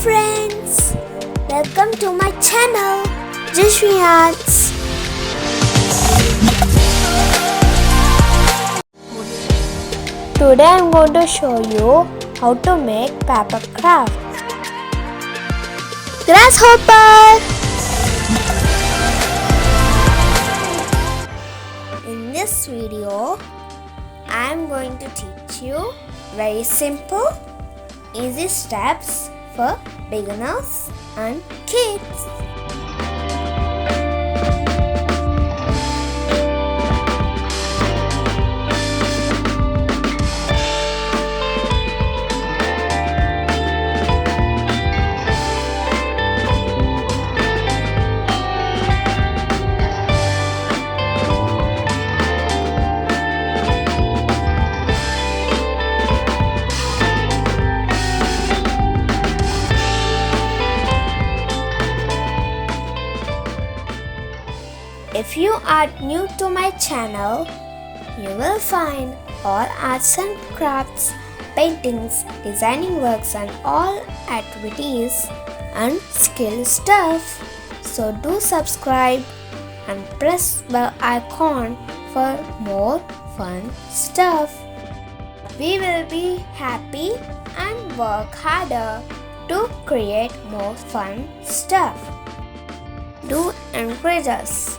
friends, welcome to my channel JaswiArts. Today I am going to show you how to make paper crafts. Grasshopper! In this video, I am going to teach you very simple, easy steps for beginners and kids. If you are new to my channel, you will find all arts and crafts, paintings, designing works and all activities and skill stuff. So do subscribe and press bell icon for more fun stuff. We will be happy and work harder to create more fun stuff. Do encourage us.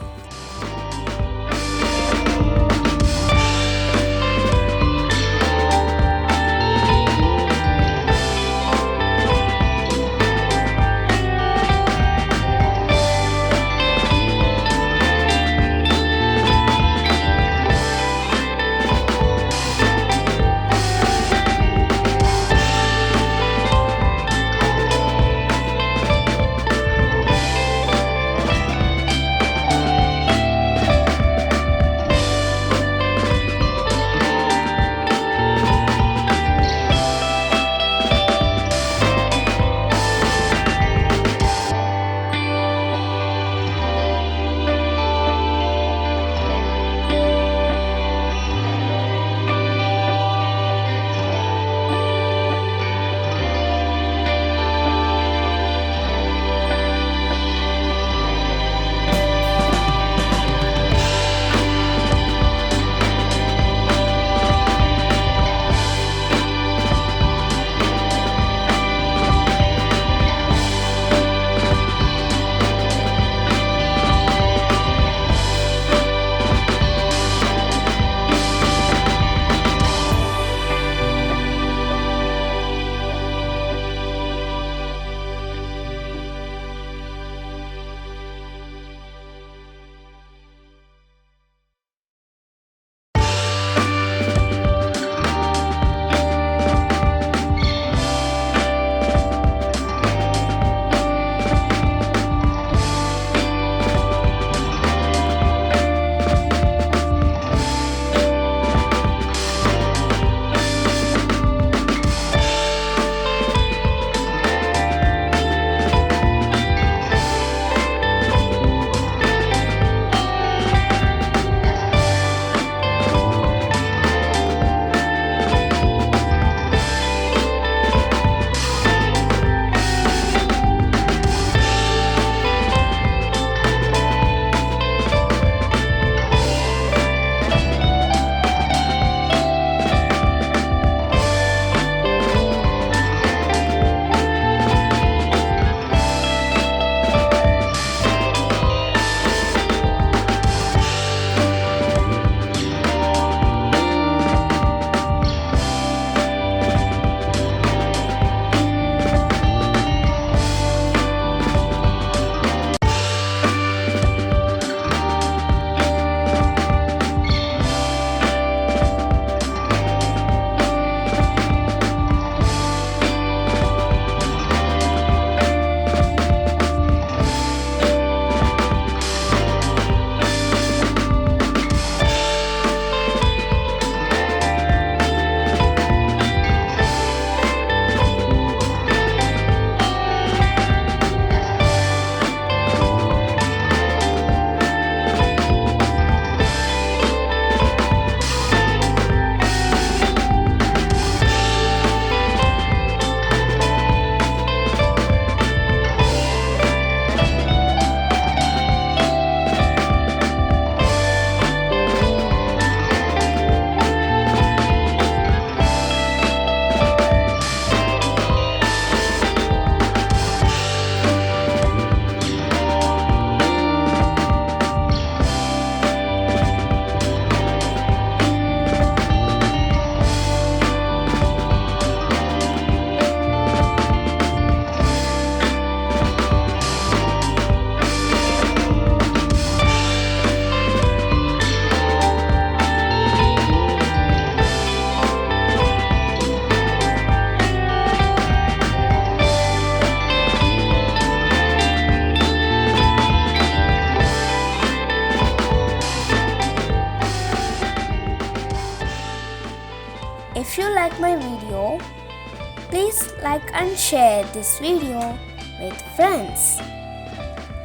Please like and share this video with friends.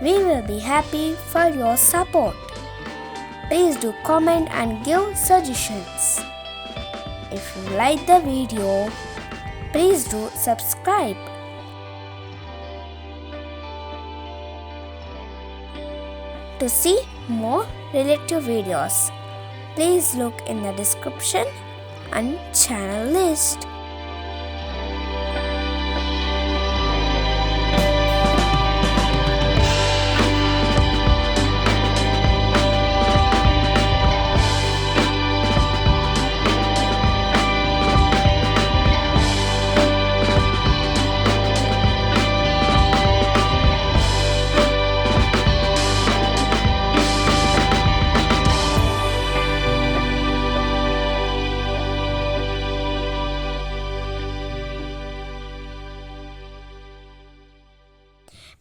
We will be happy for your support. Please do comment and give suggestions. If you like the video, please do subscribe. To see more related videos, please look in the description and channel list.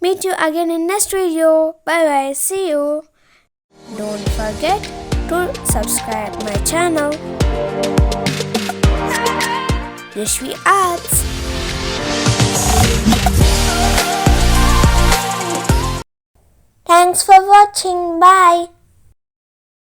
Meet you again in next video. Bye bye. See you. Don't forget to subscribe my channel. JaswiArts. Thanks for watching. Bye.